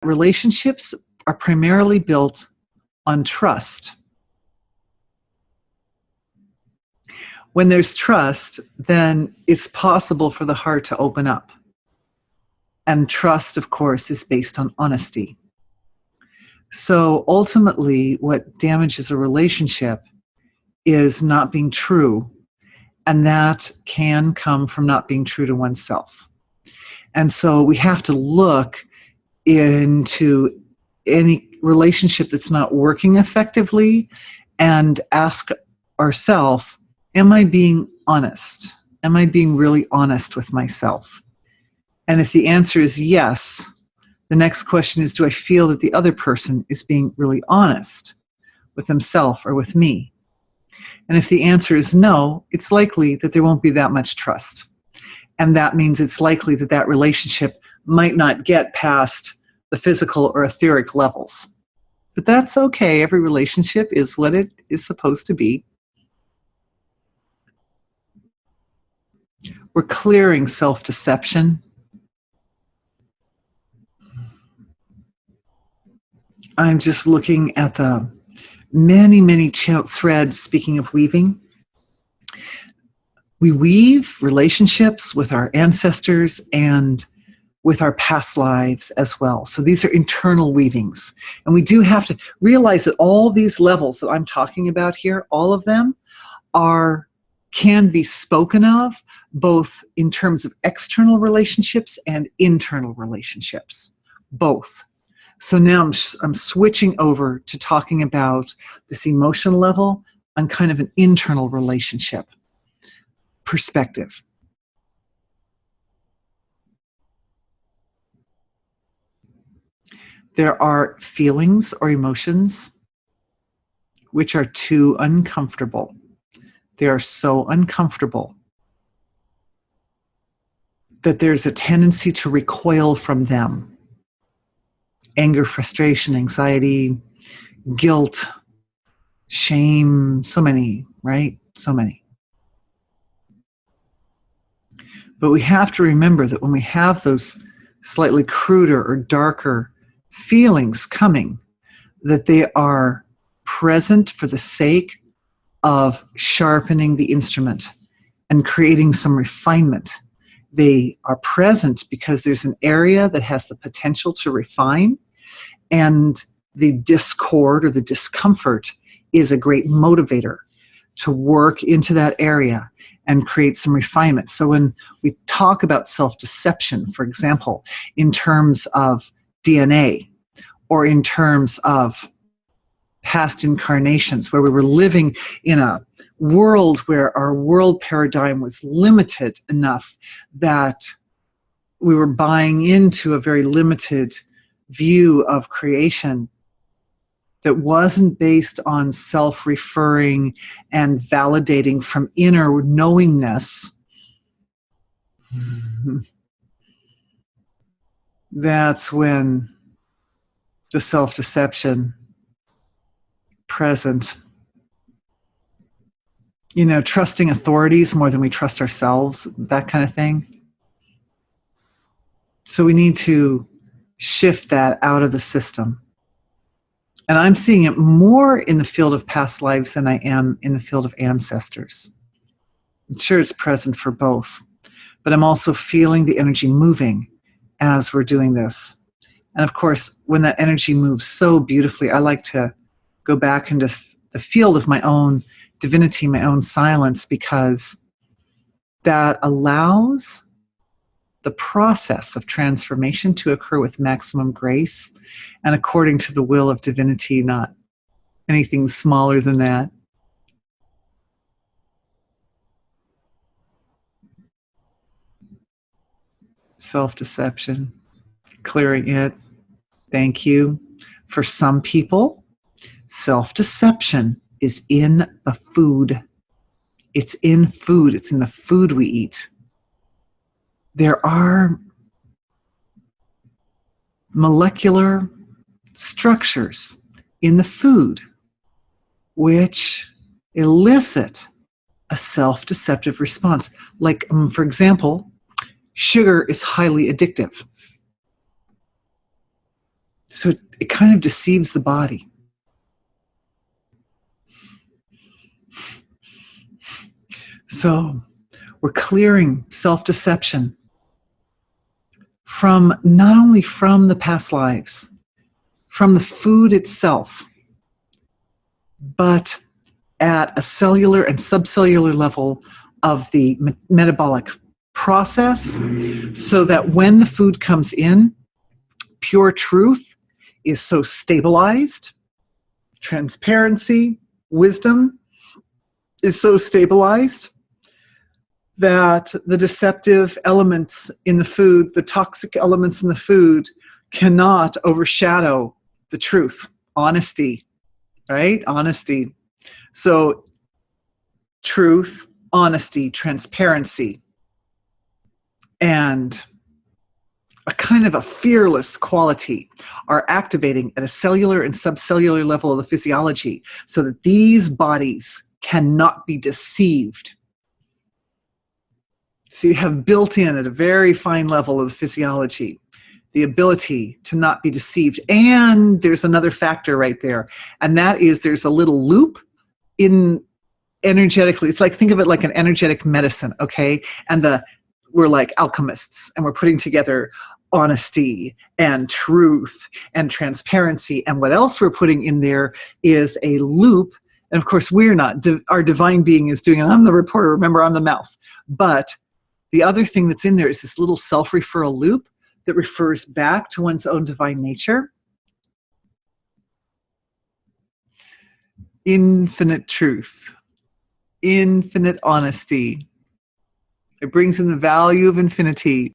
relationships are primarily built on trust. When there's trust, then it's possible for the heart to open up. And trust, of course, is based on honesty. So ultimately, what damages a relationship is not being true, and that can come from not being true to oneself. And so we have to look into any relationship that's not working effectively and ask ourselves, am I being honest? Am I being really honest with myself? And if the answer is yes, the next question is, do I feel that the other person is being really honest with themselves or with me? And if the answer is no, it's likely that there won't be that much trust. And that means it's likely that that relationship might not get past the physical or etheric levels. But that's okay. Every relationship is what it is supposed to be. We're clearing self-deception. I'm just looking at the many, many threads, speaking of weaving. We weave relationships with our ancestors and with our past lives as well. So these are internal weavings. And we do have to realize that all these levels that I'm talking about here, all of them can be spoken of, both in terms of external relationships and internal relationships, both. So now I'm switching over to talking about this emotional level on kind of an internal relationship perspective. There are feelings or emotions which are too uncomfortable. They are so uncomfortable that there's a tendency to recoil from them. Anger, frustration, anxiety, guilt, shame, so many, right? So many. But we have to remember that when we have those slightly cruder or darker feelings coming, that they are present for the sake of sharpening the instrument and creating some refinement. They are present because there's an area that has the potential to refine, and the discord or the discomfort is a great motivator to work into that area and create some refinement. So when we talk about self-deception, for example, in terms of DNA or in terms of past incarnations where we were living in a world where our world paradigm was limited enough that we were buying into a very limited view of creation that wasn't based on self-referring and validating from inner knowingness, that's when the self-deception present. You know, trusting authorities more than we trust ourselves, that kind of thing. So we need to shift that out of the system. And I'm seeing it more in the field of past lives than I am in the field of ancestors. I'm sure it's present for both, but I'm also feeling the energy moving as we're doing this. And of course, when that energy moves so beautifully, I like to go back into the field of my own divinity, my own silence, because that allows the process of transformation to occur with maximum grace and according to the will of divinity, not anything smaller than that. Self-deception, clearing it. Thank you. For some people, self-deception is in the food. It's in food. It's in the food we eat. There are molecular structures in the food which elicit a self-deceptive response. Like, for example, sugar is highly addictive. So it kind of deceives the body. So we're clearing self-deception from not only from the past lives, from the food itself, but at a cellular and subcellular level of the metabolic process, so that when the food comes in, pure truth is so stabilized, transparency, wisdom is so stabilized that the deceptive elements in the food, the toxic elements in the food, cannot overshadow the truth, honesty, right? Honesty. So truth, honesty, transparency, and a kind of a fearless quality are activating at a cellular and subcellular level of the physiology, so that these bodies cannot be deceived. So you have built in at a very fine level of the physiology the ability to not be deceived. And there's another factor right there, and that is there's a little loop in energetically. It's like, think of it like an energetic medicine, okay? And we're like alchemists, and we're putting together honesty and truth and transparency. And what else we're putting in there is a loop. And of course, we're not. Our divine being is doing it. I'm the reporter. Remember, I'm the mouth. But the other thing that's in there is this little self-referral loop that refers back to one's own divine nature. Infinite truth, infinite honesty. It brings in the value of infinity.